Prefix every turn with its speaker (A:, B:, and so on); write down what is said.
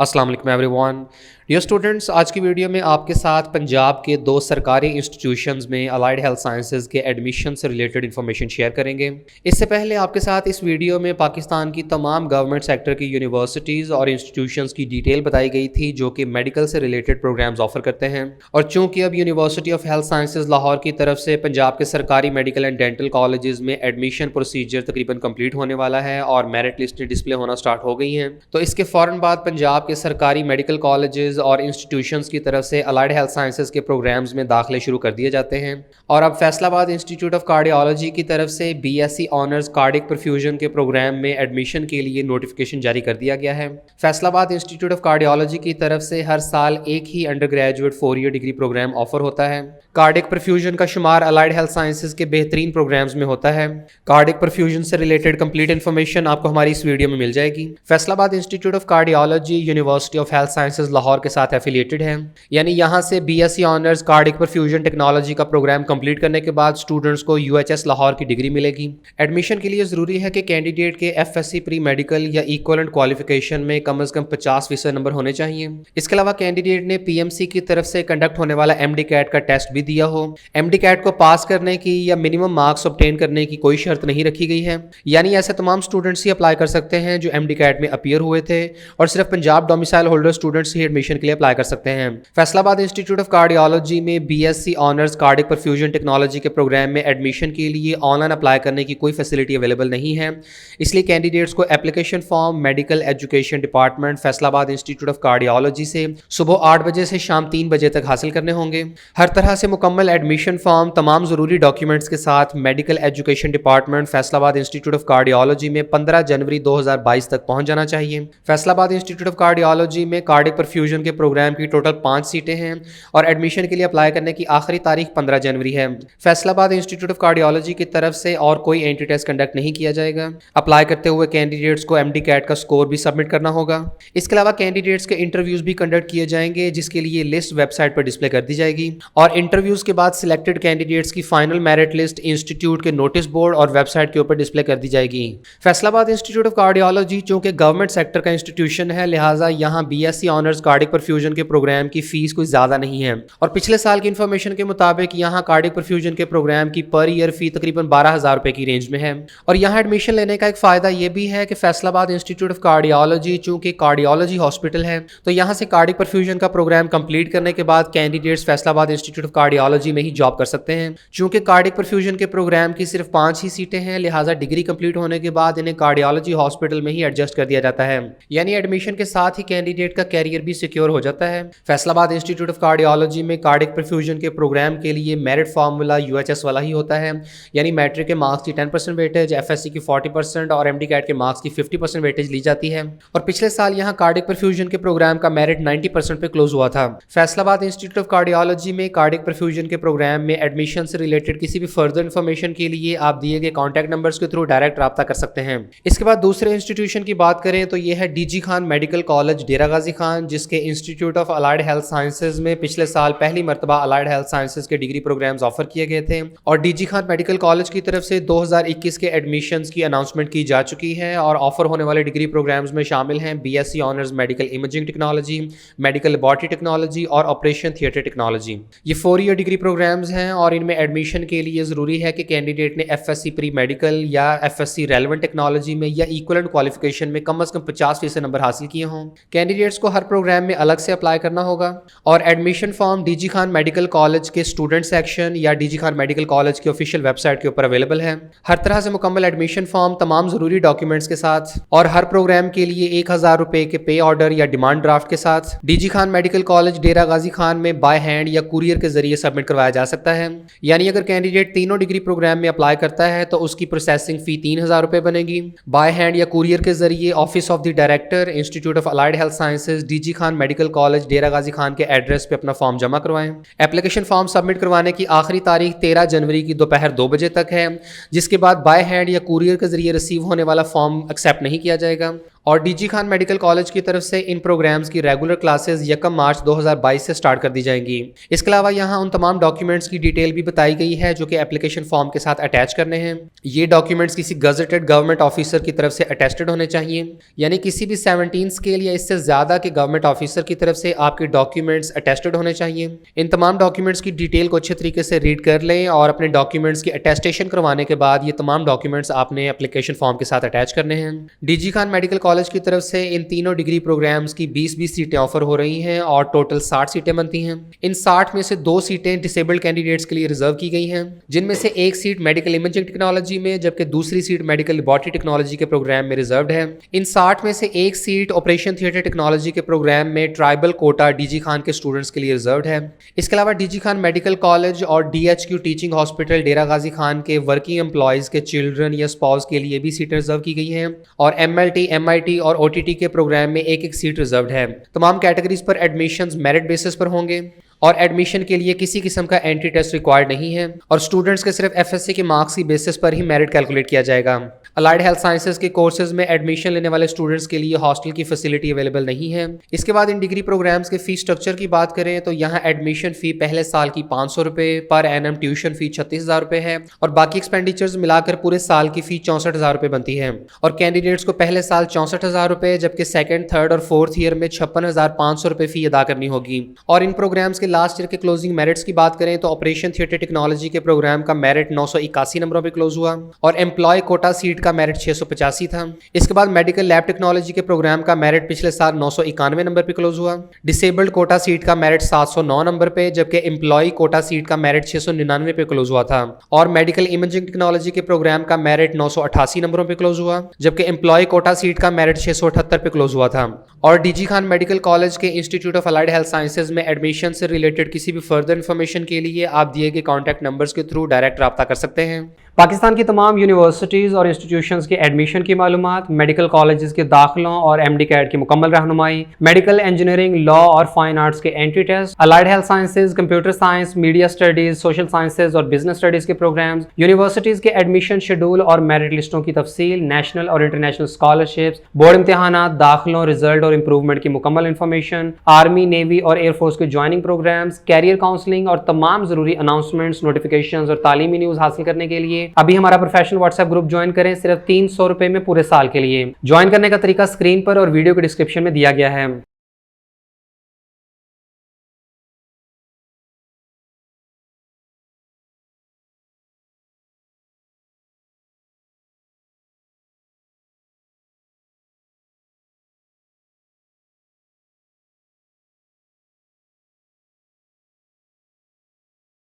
A: अस्सलाम वालेकुम everyone. Dear students, आज की वीडियो में आपके साथ पंजाब के 2 सरकारी इंस्टीट्यूशंस में अलाइड हेल्थ साइंसेज के एडमिशन से रिलेटेड इन्फॉर्मेशन शेयर करेंगे। इससे पहले आपके साथ इस वीडियो में पाकिस्तान की तमाम गवर्नमेंट सेक्टर की यूनिवर्सिटीज़ और इंस्टीट्यूशंस की डिटेल बताई गई थी जो कि मेडिकल से रिलेटेड प्रोग्राम्स ऑफर करते हैं। और चूँकि अब university of health sciences Lahore की तरफ से पंजाब के सरकारी मेडिकल एंड डेंटल कॉलेजेस में एडमिशन प्रोसीजर तकरीबन कंप्लीट होने वाला है और मेरिट लिस्टें डिस्प्ले होना स्टार्ट हो गई हैं, तो इसके फ़ौरन बाद पंजाब के सरकारी मेडिकल कॉलेजेस और इंस्टीट्यूशंस की तरफ से अलाइड हेल्थ साइंसेज के प्रोग्राम्स में दाखिले शुरू कर दिए जाते हैं। और अब फैसलाबाद इंस्टीट्यूट ऑफ कार्डियोलॉजी की तरफ से बीएससी ऑनर्स कार्डिक परफ्यूजन के प्रोग्राम में एडमिशन के लिए नोटिफिकेशन जारी कर दिया गया है। फैसलाबाद इंस्टीट्यूट ऑफ कार्डियोलॉजी की तरफ से हर साल एक ही undergraduate 4 year degree program offer होता है। कार्डिक परफ्यूजन का शुमार अलाइड हेल्थ साइंसेज के बेहतरीन प्रोग्राम्स में होता है। कार्डिक परफ्यूजन से रिलेटेड कंप्लीट इन्फॉर्मेशन आपको हमारी इस वीडियो में मिल जाएगी। Faisalabad institute of cardiology university of health sciences Lahore के साथ एफिलिएटेड है, यानी यहाँ से BSc honours cardiac perfusion technology का प्रोग्राम कंप्लीट करने के बाद स्टूडेंट्स को यूएचएस लाहौर की डिग्री मिलेगी। एडमिशन के लिए ज़रूरी है कि कैंडिडेट के एफएससी प्री मेडिकल या इक्वलेंट क्वालिफिकेशन में कम से कम 50% नंबर होने चाहिए। इसके अलावा कैंडिडेट ने पीएमसी की तरफ से कंडक्ट होने वाला एमडी कैट का टेस्ट भी दिया हो। एमडी कैट को पास करने की या मिनिमम मार्क्स ऑब्टेन करने की कोई शर्त नहीं रखी गई है, यानी ऐसे तमाम स्टूडेंट्स ही अप्लाई कर सकते हैं जो एमडी कैट में अपीयर हुए थे और सिर्फ पंजाब डोमिसाइल होल्डर स्टूडेंट्स ही एडमिशन के लिए अप्लाई कर सकते हैं। फैसलाबाद इंस्टीट्यूट ऑफ कार्डियोलॉजी में BSc honours cardiac perfusion technology के प्रोग्राम में एडमिशन के लिए ऑनलाइन अप्लाई करने की कोई फैसिलिटी अवेलेबल नहीं है, इसलिए कैंडिडेट्स को application form medical education department Faisalabad institute of cardiology से सुबह 8 बजे से शाम 3 बजे तक हासिल करने होंगे। हर तरह से मुकम्मल एडमिशन फॉर्म तमाम ज़रूरी डॉक्यूमेंट्स के साथ medical education department Faisalabad institute of cardiology में 15 जनवरी 2022 तक पहुंच जाना चाहिए। फैसलाबाद इंस्टीट्यूट ऑफ कार्डियोलॉजी में कार्डिक परफ्यूजन के प्रोग्राम की टोटल 5 सीटें हैं और एडमिशन के लिए अप्लाई करने की आखिरी तारीख 15 जनवरी है। फैसलाबाद इंस्टीट्यूट ऑफ कार्डियोलॉजी की तरफ से और कोई एंट्री टेस्ट कंडक्ट नहीं किया जाएगा। अप्लाई करते हुए कैंडिडेट्स को एमडी कैट का स्कोर भी सबमिट करना होगा। इसके अलावा कैंडिडेट्स के इंटरव्यूज भी कंडक्ट किए जाएंगे, जिसके लिए लिस्ट वेबसाइट पर डिस्प्ले कर दी जाएगी और इंटरव्यूज के बाद सिलेक्टेड कैंडिडेट्स की फाइनल मेरिट लिस्ट इंस्टीट्यूट के नोटिस बोर्ड और वेबसाइट के ऊपर डिस्प्ले कर दी जाएगी। फैसलाबाद इंस्टीट्यूट ऑफ कार्डियोलॉजी चूंकि गवर्नमेंट सेक्टर का इंस्टीट्यूशन है, लिहाजा यहाँ बीएससी ऑनर्स कार्डिक परफ्यूजन के प्रोग्राम की फीस कोई ज्यादा नहीं है और पिछले साल की इन्फॉर्मेशन के मुताबिक यहाँ कार्डिक परफ्यूजन के प्रोग्राम की पर ईयर फी तकरीबन 12,000 रुपए की रेंज में है। और यहाँ एडमिशन लेने का एक फायदा यह भी है कि फैसलाबाद इंस्टीट्यूट ऑफ कार्डियोलॉजी चूंकि कार्डियोलॉजी हॉस्पिटल है, तो यहाँ से कार्डिक परफ्यूजन का प्रोग्राम कंप्लीट करने के बाद candidates Faisalabad institute of cardiology में ही जॉब कर सकते हैं। चूंकि कार्डिक परफ्यूजन के प्रोग्राम की सिर्फ 5 ही सीटें हैं, लिहाजा डिग्री कंप्लीट होने के बाद इन्हें कार्डियोलॉजी हॉस्पिटल में ही एडजस्ट कर दिया जाता है, यानी एडमिशन के साथ ही कैंडिडेट का कैरियर भी सिक्योर हो जाता है। फैसलाबाद इंस्टीट्यूट ऑफ कार्डियोलॉजी में कार्डिक परफ्यूजन के प्रोग्राम के लिए मेरिट फार्मूला यूएचएस वाला ही होता है, यानी मैट्रिक के मार्क्स की 10% वेटेज, एफएससी की 40% और एमडी कैट के मार्क्स की 50% वेटेज ली जाती है। और पिछले साल यहाँ कार्डिक परफ्यूजन के प्रोग्राम का मेरिट 90% पे क्लोज हुआ था। फैसलाबाद इंस्टीट्यूट ऑफ कार्डियोलॉजी में कार्डिक परफ्यूजन के प्रोग्राम में एडमिशन से रिलेटेड किसी भी फर्दर इन्फॉर्मेशन के लिए आप दिए गए कॉन्टैक्ट नंबर्स के थ्रू डायरेक्ट रब्ता कर सकते हैं। इसके बाद दूसरे इंस्टीट्यूशन की बात करें तो यह है DG Khan medical college Dera Ghazi Khan, जिसके institute of allied health sciences में पिछले साल पहली मरतबा अलाइड हेल्थ साइंसेज के डिग्री प्रोग्राम्स ऑफर किए गए थे और डीजी खान मेडिकल कॉलेज की तरफ से 2021 के एडमिशंस की अनाउंसमेंट की जा चुकी है और ऑफर होने वाले डिग्री प्रोग्राम्स में शामिल हैं BSc honours medical imaging technology, medical laboratory technology और ऑपरेशन थिएटर टेक्नोलॉजी। ये 4 ईयर डिग्री प्रोग्राम्स हैं और इनमें एडमिशन के लिए ज़रूरी है कि कैंडिडेट ने एफएससी प्री मेडिकल या एफएससी रेलेवेंट टेक्नोलॉजी में या इक्वलेंट क्वालिफिकेशन में कम से कम 50% नंबर हासिल किए हों। कैंडिडेट्स को हर प्रोग्राम में अलग से अप्लाई करना होगा और admission form DG Khan medical college के स्टूडेंट सेक्शन या डीजी खान मेडिकल कॉलेज की ऑफिशियल वेबसाइट के ऊपर अवेलेबल है। हर तरह से मुकम्मल एडमिशन फॉर्म तमाम जरूरी डॉक्यूमेंट्स के साथ और हर प्रोग्राम के लिए 1,000 रुपए के पे ऑर्डर या डिमांड ड्राफ्ट के साथ DG Khan medical college Dera Ghazi Khan में बाय हैंड या कुरियर के जरिए सबमिट करवाया जा सकता है। यानी अगर कैंडिडेट तीनों डिग्री प्रोग्राम में अप्लाई करता है तो उसकी प्रोसेसिंग फी 3,000 रुपए बनेगी। बाय हैंड या कुरियर के जरिए office of the director institute of allied health sciences DG Khan medical college Dera Ghazi Khan के एड्रेस पे अपना फॉर्म जमा करवाएं। एप्लीकेशन फॉर्म सबमिट करवाने की आखिरी तारीख 13 जनवरी की दोपहर 2 बजे तक है, जिसके बाद बाय हैंड या कुरियर के जरिए रिसीव होने वाला फॉर्म एक्सेप्ट नहीं किया जाएगा। और डीजी खान मेडिकल कॉलेज की तरफ से इन प्रोग्राम्स की रेगुलर क्लासेस 1 मार्च 2022 से स्टार्ट कर दी जाएंगी। इसके अलावा यहाँ उन तमाम डॉक्यूमेंट्स की डिटेल भी बताई गई है जो कि एप्लीकेशन फॉर्म के साथ अटैच करने हैं। ये डॉक्यूमेंट्स किसी गजेटेड गवर्नमेंट ऑफिसर की तरफ से अटेस्टेड होने चाहिए, यानी किसी भी 17 स्केल या इससे ज़्यादा के गवर्नमेंट ऑफिसर की तरफ से आपके डॉक्यूमेंट्स अटेस्टेड होने चाहिए। इन तमाम डॉक्यूमेंट्स की डिटेल को अच्छे तरीके से रीड कर लें और अपने डॉक्यूमेंट्स की अटेस्टेशन करवाने के बाद ये तमाम डॉक्यूमेंट्स आपने एप्लीकेशन फॉर्म के साथ अटैच करने हैं। डीजी खान मेडिकल कॉलेज की तरफ से इन तीनों डिग्री प्रोग्राम्स की 20-20 सीटें ऑफर हो रही हैं और टोटल 60 सीटें बनती हैं। इन 60 में से 2 सीटें डिसेबल्ड कैंडिडेट्स के लिए रिजर्व की गई हैं, जिनमें से एक सीट मेडिकल इमेजिंग टेक्नोलॉजी में जबकि दूसरी सीट मेडिकल लेबोरेटरी टेक्नोलॉजी के प्रोग्राम में रिजर्व्ड है। इन 60 में से एक सीट ऑपरेशन थिएटर टेक्नोलॉजी के प्रोग्राम में ट्राइबल कोटा डीजी खान के स्टूडेंट्स के लिए रिजर्व्ड है। इसके अलावा डीजी खान मेडिकल कॉलेज और डीएचक्यू टीचिंग हॉस्पिटल डेरा गाजी खान के वर्किंग एम्प्लॉयज के चिल्ड्रन या स्पाउस के लिए भी सीटें रिजर्व की गई हैं और एमएलटी, एमआईटी और ओटीटी के प्रोग्राम में एक एक सीट रिजर्व्ड है। तमाम कैटेगरीज पर एडमिशंस मेरिट बेसिस पर होंगे और एडमिशन के लिए किसी किस्म का एंट्री टेस्ट रिक्वायर्ड नहीं है और स्टूडेंट्स के सिर्फ एफएससी के मार्क्स की बेसिस पर ही मेरिट कैलकुलेट किया जाएगा। अलाइड हेल्थ साइंसेज के कोर्सेज में एडमिशन लेने वाले स्टूडेंट्स के लिए हॉस्टल की फैसिलिटी अवेलेबल नहीं है। इसके बाद इन डिग्री प्रोग्राम्स के फीस स्ट्रक्चर की बात करें तो यहाँ एडमिशन फ़ी पहले साल की 500 रुपये, पर एनम ट्यूशन फ़ी 36,000 रुपये है और बाकी एक्सपेंडिचर्स मिलाकर पूरे साल की फ़ी 64,000 रुपये बनती है और कैंडिडेट्स को पहले साल 64,000 रुपये जबकि सेकंड, थर्ड और फोर्थ ईयर में 56,500 रुपये फ़ी अदा करनी होगी। और इन प्रोग्राम्स के लास्ट ईयर के क्लोजिंग मेरिट्स की बात करें तो ऑपरेशन थिएटर टेक्नोलॉजी के प्रोग्राम का मेरिट 981 नंबरों पे क्लोज हुआ और एम्प्लॉय कोटा सीट का मेरिट 685 था। इसके बाद मेडिकल लैब टेक्नोलॉजी के प्रोग्राम का मेरिट पिछले साल 991 नंबर पे क्लोज हुआ। डिसेबल्ड कोटा सीट का मेरिट 709 नंबर पे जबकि एम्प्लॉय कोटा सीट का मेरिट 699 पे क्लोज हुआ था और मेडिकल इमेजिंग टेक्नोलॉजी के प्रोग्राम का मेरिट 988 नंबरों पे क्लोज हुआ जबकि एम्प्लॉय कोटा सीट का मेरिट 678 पे क्लोज हुआ था। और डीजी खान मेडिकल कॉलेज के institute of allied health sciences में एडमिशन से रिलेटेड किसी भी फर्दर इन्फॉर्मेशन के लिए आप दिए गए कॉन्टैक्ट नंबर्स के थ्रू डायरेक्ट रब्ता कर सकते हैं। पाकिस्तान की तमाम यूनिवर्सिटीज़ और इंस्टीट्यूशंस के एडमिशन की मालूमात, मेडिकल कॉलेजेस के दाखिलों और एमडी कैट की मुकम्मल रहनुमाई, मेडिकल इंजीनियरिंग, लॉ और फाइन आर्ट्स के entry test, allied health sciences, computer science, media studies, social sciences और बिजनेस स्टडीज के प्रोग्राम्स, यूनिवर्सिटीज़ के एडमिशन शेड्यूल और मेरिट लिस्टों की तफसील, नेशनल और इंटरनेशनल स्कॉलरशिप्स, बोर्ड इम्तिहानात, दाखिलों, रिजल्ट और इंप्रूवमेंट की मुकम्मल इन्फॉर्मेशन, आर्मी, नेवी और एयरफोर्स के ज्वाइनिंग प्रोग्राम्स, कैरियर काउंसलिंग और तमाम जरूरी अनाउंसमेंट्स, नोटिफिकेशंस और तालीमी न्यूज़ हासिल करने के लिए अभी हमारा प्रोफेशनल व्हाट्सएप ग्रुप ज्वाइन करें सिर्फ 300 रुपए में पूरे साल के लिए। ज्वाइन करने का तरीका स्क्रीन पर और वीडियो के डिस्क्रिप्शन में दिया गया है।